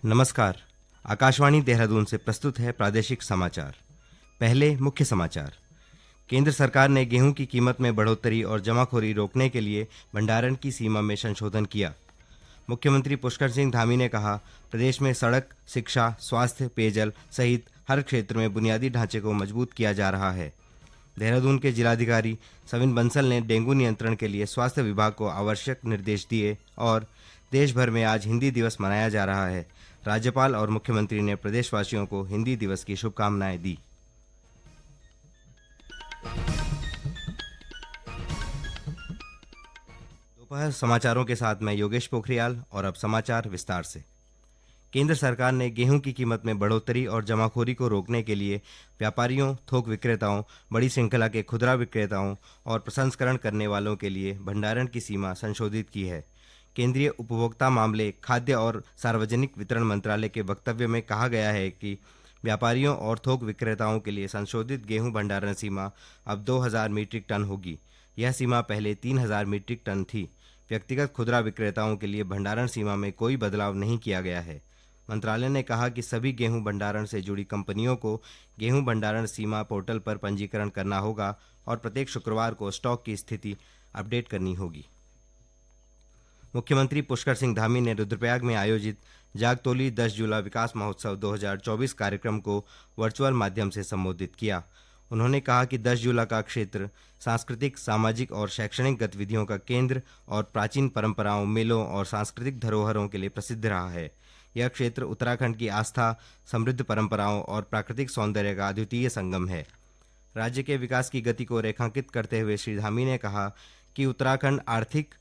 नमस्कार। आकाशवाणी देहरादून से प्रस्तुत है प्रादेशिक समाचार। पहले मुख्य समाचार। केंद्र सरकार ने गेहूं की कीमत में बढ़ोतरी और जमाखोरी रोकने के लिए भंडारण की सीमा में संशोधन किया। मुख्यमंत्री पुष्कर सिंह धामी ने कहा, प्रदेश में सड़क, शिक्षा, स्वास्थ्य, पेयजल सहित हर क्षेत्र में बुनियादी ढांचे को मजबूत किया जा रहा है। देहरादून के जिलाधिकारी सविन बंसल ने डेंगू नियंत्रण के लिए स्वास्थ्य विभाग को आवश्यक निर्देश दिए और देश भर में आज हिंदी दिवस मनाया जा रहा है। राज्यपाल और मुख्यमंत्री ने प्रदेशवासियों को हिंदी दिवस की शुभकामनाएं दी। दोपहर समाचारों के साथ मैं योगेश पोखरियाल और अब समाचार विस्तार से। केंद्र सरकार ने गेहूं की कीमत में बढ़ोतरी और जमाखोरी को रोकने के लिए व्यापारियों, थोक विक्रेताओं, बड़ी श्रृंखला के खुदरा विक्रेताओं और प्रसंस्करण करने वालों के लिए भंडारण की सीमा संशोधित की है। केंद्रीय उपभोक्ता मामले, खाद्य और सार्वजनिक वितरण मंत्रालय के वक्तव्य में कहा गया है कि व्यापारियों और थोक विक्रेताओं के लिए संशोधित गेहूं भंडारण सीमा अब 2000 मीट्रिक टन होगी। यह सीमा पहले 3000 मीट्रिक टन थी। व्यक्तिगत खुदरा विक्रेताओं के लिए भंडारण सीमा में कोई बदलाव नहीं किया गया है। मंत्रालय ने कहा कि सभी गेहूं भंडारण से जुड़ी कंपनियों को गेहूं भंडारण सीमा पोर्टल पर पंजीकरण करना होगा और प्रत्येक शुक्रवार को स्टॉक की स्थिति अपडेट करनी होगी। मुख्यमंत्री पुष्कर सिंह धामी ने रुद्रप्रयाग में आयोजित जागतोली 10 जुला विकास महोत्सव 2024 कार्यक्रम को वर्चुअल माध्यम से संबोधित किया। उन्होंने कहा कि 10 जुला का क्षेत्र सांस्कृतिक, सामाजिक और शैक्षणिक गतिविधियों का केंद्र और प्राचीन परंपराओं, मेलों और सांस्कृतिक धरोहरों के लिए प्रसिद्ध रहा है। यह क्षेत्र उत्तराखंड की आस्था, समृद्ध परंपराओं और प्राकृतिक सौंदर्य का अद्वितीय संगम है। राज्य के विकास की गति को रेखांकित करते हुए श्री धामी ने कहा कि उत्तराखंड आर्थिक,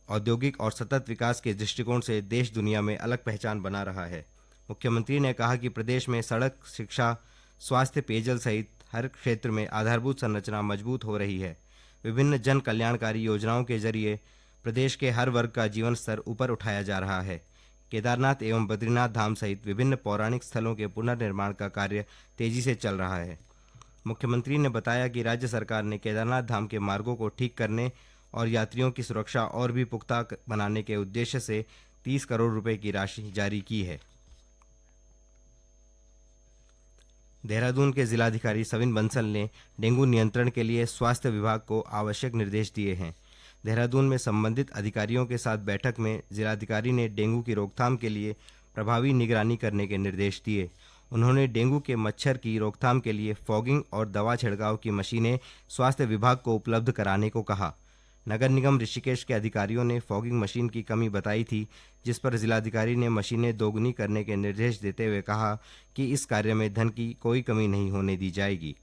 औद्योगिक और सतत विकास के दृष्टिकोण से देश दुनिया में अलग पहचान बना रहा है। मुख्यमंत्री ने कहा कि प्रदेश में सड़क, शिक्षा, स्वास्थ्य, पेयजल सहित हर क्षेत्र में आधारभूत संरचना मजबूत हो रही है। विभिन्न जन कल्याणकारी योजनाओं के जरिए प्रदेश के हर वर्ग का जीवन स्तर ऊपर उठाया जा रहा है। केदारनाथ एवं बद्रीनाथ धाम सहित विभिन्न पौराणिक स्थलों के पुनर्निर्माण का कार्य तेजी से चल रहा है। मुख्यमंत्री ने बताया कि राज्य सरकार ने केदारनाथ धाम के मार्गों को ठीक करने और यात्रियों की सुरक्षा और भी पुख्ता बनाने के उद्देश्य से 30 करोड़ रुपए की राशि जारी की है। देहरादून के जिलाधिकारी सविन बंसल ने डेंगू नियंत्रण के लिए स्वास्थ्य विभाग को आवश्यक निर्देश दिए हैं। देहरादून में संबंधित अधिकारियों के साथ बैठक में जिलाधिकारी ने डेंगू की रोकथाम के लिए प्रभावी निगरानी करने के निर्देश दिए। उन्होंने डेंगू के मच्छर की रोकथाम के लिए फॉगिंग और दवा छिड़काव की मशीनें स्वास्थ्य विभाग को उपलब्ध कराने को कहा। नगर निगम ऋषिकेश के अधिकारियों ने फॉगिंग मशीन की कमी बताई थी, जिस पर जिलाधिकारी ने मशीनें दोगुनी करने के निर्देश देते हुए कहा कि इस कार्य में धन की कोई कमी नहीं होने दी जाएगी।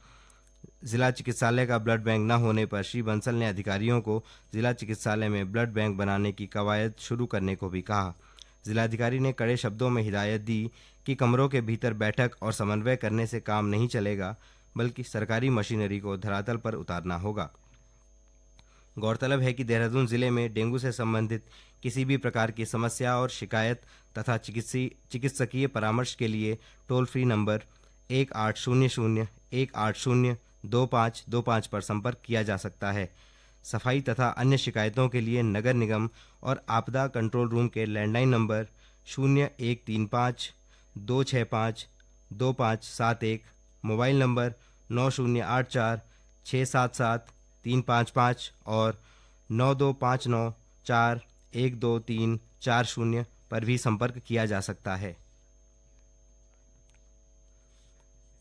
जिला चिकित्सालय का ब्लड बैंक न होने पर श्री बंसल ने अधिकारियों को जिला चिकित्सालय में ब्लड बैंक बनाने की कवायद शुरू करने को भी कहा। जिलाधिकारी ने कड़े शब्दों में हिदायत दी कि कमरों के भीतर बैठक और समन्वय करने से काम नहीं चलेगा, बल्कि सरकारी मशीनरी को धरातल पर उतारना होगा। गौरतलब है कि देहरादून जिले में डेंगू से संबंधित किसी भी प्रकार की समस्या और शिकायत तथा चिकित्सकीय परामर्श के लिए टोल फ्री नंबर 1800-180-2525 पर संपर्क किया जा सकता है। सफाई तथा अन्य शिकायतों के लिए नगर निगम और आपदा कंट्रोल रूम के लैंडलाइन नंबर 0135-265-2571, मोबाइल नंबर 9084-677-355 और 9259412340 पर भी संपर्क किया जा सकता है।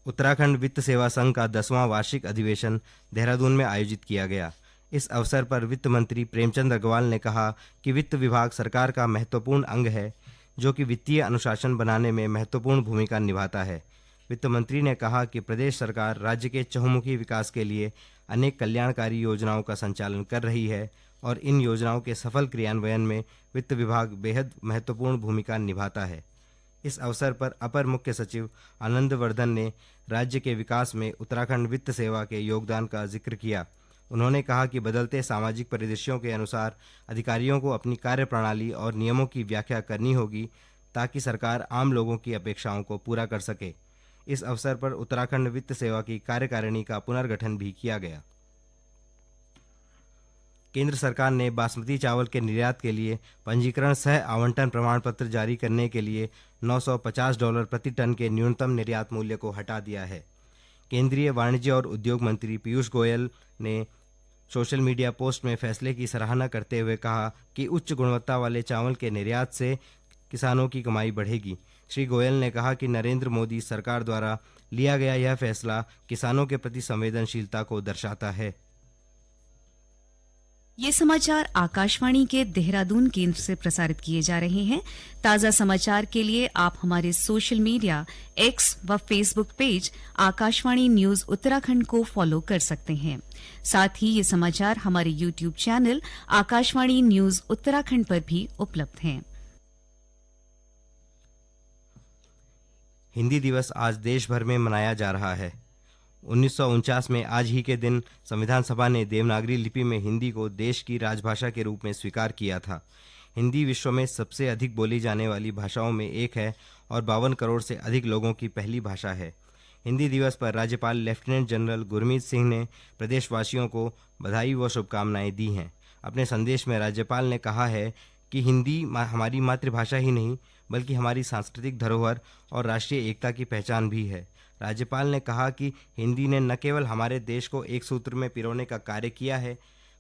उत्तराखंड वित्त सेवा संघ का 10वां वार्षिक अधिवेशन देहरादून में आयोजित किया गया। इस अवसर पर वित्त मंत्री प्रेमचंद अग्रवाल ने कहा कि वित्त विभाग सरकार का महत्वपूर्ण अंग है, जो कि वित्तीय अनुशासन बनाने में महत्वपूर्ण भूमिका निभाता है। वित्त मंत्री ने कहा कि प्रदेश सरकार राज्य के चहुमुखी विकास के लिए अनेक कल्याणकारी योजनाओं का संचालन कर रही है और इन योजनाओं के सफल क्रियान्वयन में वित्त विभाग बेहद महत्वपूर्ण भूमिका निभाता है। इस अवसर पर अपर मुख्य सचिव आनंदवर्धन ने राज्य के विकास में उत्तराखंड वित्त सेवा के योगदान का जिक्र किया। उन्होंने कहा कि बदलते सामाजिक परिदृश्यों के अनुसार अधिकारियों को अपनी कार्यप्रणाली और नियमों की व्याख्या करनी होगी, ताकि सरकार आम लोगों की अपेक्षाओं को पूरा कर सके। इस अवसर पर उत्तराखंड वित्त सेवा की कार्यकारिणी का पुनर्गठन भी किया गया। केंद्र सरकार ने बासमती चावल के निर्यात के लिए पंजीकरण सह आवंटन प्रमाण पत्र जारी करने के लिए $950 प्रति टन के न्यूनतम निर्यात मूल्य को हटा दिया है। केंद्रीय वाणिज्य और उद्योग मंत्री पीयूष गोयल ने सोशल मीडिया पोस्ट में फैसले की सराहना करते हुए कहा कि उच्च गुणवत्ता वाले चावल के निर्यात से किसानों की कमाई बढ़ेगी। श्री गोयल ने कहा कि नरेंद्र मोदी सरकार द्वारा लिया गया यह फैसला किसानों के प्रति संवेदनशीलता को दर्शाता है। ये समाचार आकाशवाणी के देहरादून केंद्र से प्रसारित किए जा रहे हैं। ताजा समाचार के लिए आप हमारे सोशल मीडिया एक्स व Facebook page Akashvani news Uttarakhand को फॉलो कर सकते हैं। साथ ही ये समाचार हमारे YouTube channel Akashvani news Uttarakhand पर भी उपलब्ध हैं। हिंदी दिवस आज देश भर में मनाया जा रहा है। 1949 में आज ही के दिन संविधान सभा ने देवनागरी लिपि में हिंदी को देश की राजभाषा के रूप में स्वीकार किया था। हिंदी विश्व में सबसे अधिक बोली जाने वाली भाषाओं में एक है और 52 करोड़ से अधिक लोगों की पहली भाषा है। हिंदी दिवस पर राज्यपाल लेफ्टिनेंट जनरल गुरमीत सिंह ने प्रदेशवासियों को बधाई व शुभकामनाएं दी हैं। अपने संदेश में राज्यपाल ने कहा है कि हिंदी हमारी मातृभाषा ही नहीं बल्कि हमारी सांस्कृतिक धरोहर और राष्ट्रीय एकता की पहचान भी है। राज्यपाल ने कहा कि हिंदी ने न केवल हमारे देश को एक सूत्र में पिरोने का कार्य किया है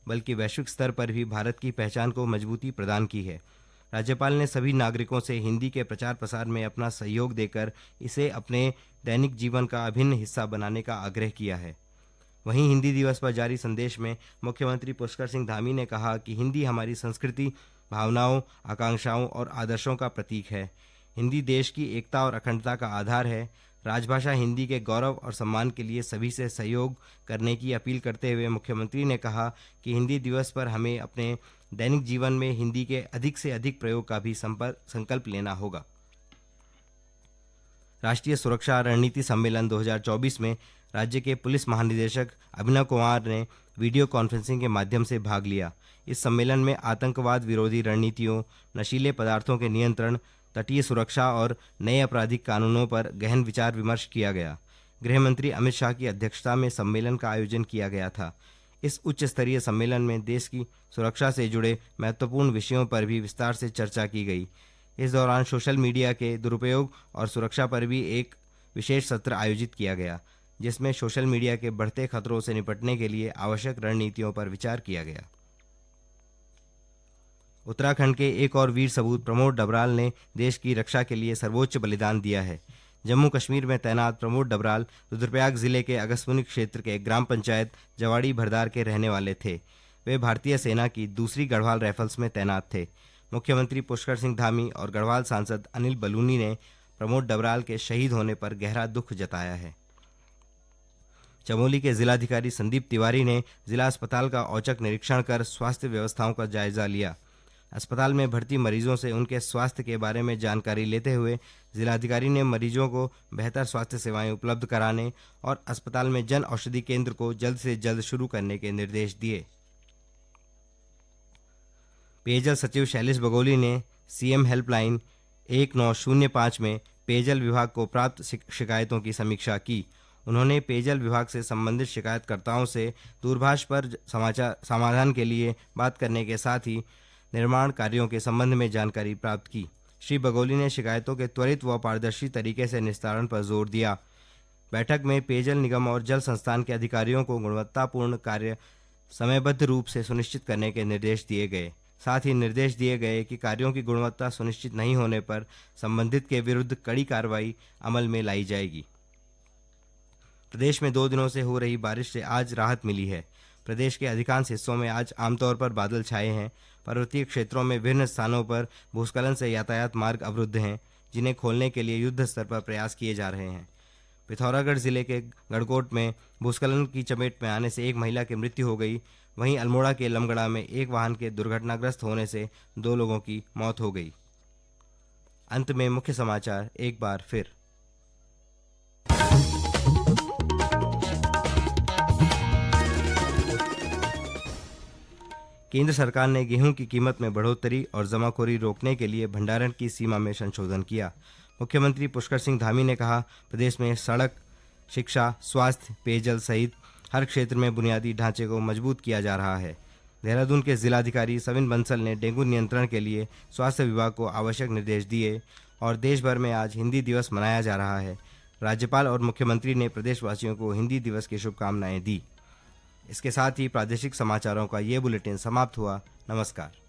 बल्कि वैश्विक स्तर पर भी भारत की पहचान को मजबूती प्रदान की है। राज्यपाल ने सभी नागरिकों से हिंदी के प्रचार प्रसार में अपना सहयोग देकर इसे अपने दैनिक जीवन का अभिन्न हिस्सा बनाने का आग्रह किया है। वहीं हिंदी दिवस पर जारी संदेश में मुख्यमंत्री पुष्कर सिंह धामी ने कहा कि हिंदी हमारी संस्कृति, भावनाओं, आकांक्षाओं और आदर्शों का प्रतीक है। हिंदी देश की एकता और अखंडता का आधार है। राजभाषा हिंदी के गौरव और सम्मान के लिए सभी से सहयोग करने की अपील करते हुए मुख्यमंत्री ने कहा कि हिंदी दिवस पर हमें अपने दैनिक जीवन में हिंदी के अधिक से अधिक प्रयोग का भी संकल्प लेना होगा। राष्ट्रीय सुरक्षा रणनीति सम्मेलन 2024 में राज्य के पुलिस महानिदेशक अभिनव कुमार ने वीडियो कॉन्फ्रेंसिंग के माध्यम से भाग लिया। इस सम्मेलन में आतंकवाद विरोधी रणनीतियों, नशीले पदार्थों के नियंत्रण, तटीय सुरक्षा और नए आपराधिक कानूनों पर गहन विचार विमर्श किया गया। गृह मंत्री अमित शाह की अध्यक्षता में सम्मेलन का आयोजन किया गया था। इस उच्च स्तरीय सम्मेलन में देश की सुरक्षा से जुड़े महत्वपूर्ण विषयों पर भी विस्तार से चर्चा की गई। इस दौरान सोशल मीडिया के दुरुपयोग और सुरक्षा पर भी एक विशेष सत्र आयोजित किया गया, जिसमें सोशल मीडिया के बढ़ते खतरों से निपटने के लिए आवश्यक रणनीतियों पर विचार किया गया। उत्तराखंड के एक और वीर सपूत प्रमोद डबराल ने देश की रक्षा के लिए सर्वोच्च बलिदान दिया है। जम्मू कश्मीर में तैनात प्रमोद डबराल रुद्रप्रयाग जिले के अगस्मुनी क्षेत्र के ग्राम पंचायत जवाड़ी भरदार के रहने वाले थे। वे भारतीय सेना की दूसरी गढ़वाल राइफल्स में तैनात थे। मुख्यमंत्री पुष्कर सिंह धामी और गढ़वाल सांसद अनिल बलूनी ने प्रमोद डबराल के शहीद होने पर गहरा दुख जताया है। चमोली के जिलाधिकारी संदीप तिवारी ने जिला अस्पताल का औचक निरीक्षण कर स्वास्थ्य व्यवस्थाओं का जायजा लिया। अस्पताल में भर्ती मरीजों से उनके स्वास्थ्य के बारे में जानकारी लेते हुए जिलाधिकारी ने मरीजों को बेहतर स्वास्थ्य सेवाएं उपलब्ध कराने और अस्पताल में जन औषधि केंद्र को जल्द से जल्द शुरू करने के निर्देश दिए। पेयजल सचिव शैलेश बगोली ने सीएम हेल्पलाइन 1905 में पेयजल विभाग को प्राप्त शिकायतों की समीक्षा की। उन्होंने पेयजल विभाग से संबंधित शिकायतकर्ताओं से दूरभाष पर समाधान के लिए बात करने के साथ ही निर्माण कार्यों के संबंध में जानकारी प्राप्त की। श्री बगोली ने शिकायतों के त्वरित व पारदर्शी तरीके से निस्तारण पर जोर दिया। बैठक में पेयजल निगम और जल संस्थान के अधिकारियों को गुणवत्तापूर्ण कार्य समयबद्ध रूप से सुनिश्चित करने के निर्देश दिए गए। साथ ही निर्देश दिए गए कि कार्यों की गुणवत्ता सुनिश्चित नहीं होने पर संबंधित के विरुद्ध कड़ी कार्रवाई अमल में लाई जाएगी। प्रदेश में 2 दिनों से हो रही बारिश से आज राहत मिली है। प्रदेश के अधिकांश हिस्सों में आज आमतौर पर बादल छाए हैं। पर्वतीय क्षेत्रों में विभिन्न स्थानों पर भूस्खलन से यातायात मार्ग अवरुद्ध हैं, जिन्हें खोलने के लिए युद्ध स्तर पर प्रयास किए जा रहे हैं। पिथौरागढ़ जिले के गढ़कोट में भूस्खलन की चपेट में आने से एक महिला की मृत्यु हो गई। वहीं अल्मोड़ा के लमगड़ा में एक वाहन के दुर्घटनाग्रस्त होने से 2 लोगों की मौत हो गई। अंत में मुख्य समाचार एक बार फिर। केंद्र सरकार ने गेहूं की कीमत में बढ़ोतरी और जमाखोरी रोकने के लिए भंडारण की सीमा में संशोधन किया। मुख्यमंत्री पुष्कर सिंह धामी ने कहा, प्रदेश में सड़क, शिक्षा, स्वास्थ्य, पेयजल सहित हर क्षेत्र में बुनियादी ढांचे को मजबूत किया जा रहा है। देहरादून के जिलाधिकारी सविन बंसल ने डेंगू नियंत्रण के लिए स्वास्थ्य विभाग को आवश्यक निर्देश दिए और देश भर में आज हिंदी दिवस मनाया जा रहा है। राज्यपाल और मुख्यमंत्री ने प्रदेशवासियों को हिंदी दिवस की शुभकामनाएं दी। इसके साथ ही प्रादेशिक समाचारों का ये बुलेटिन समाप्त हुआ। नमस्कार।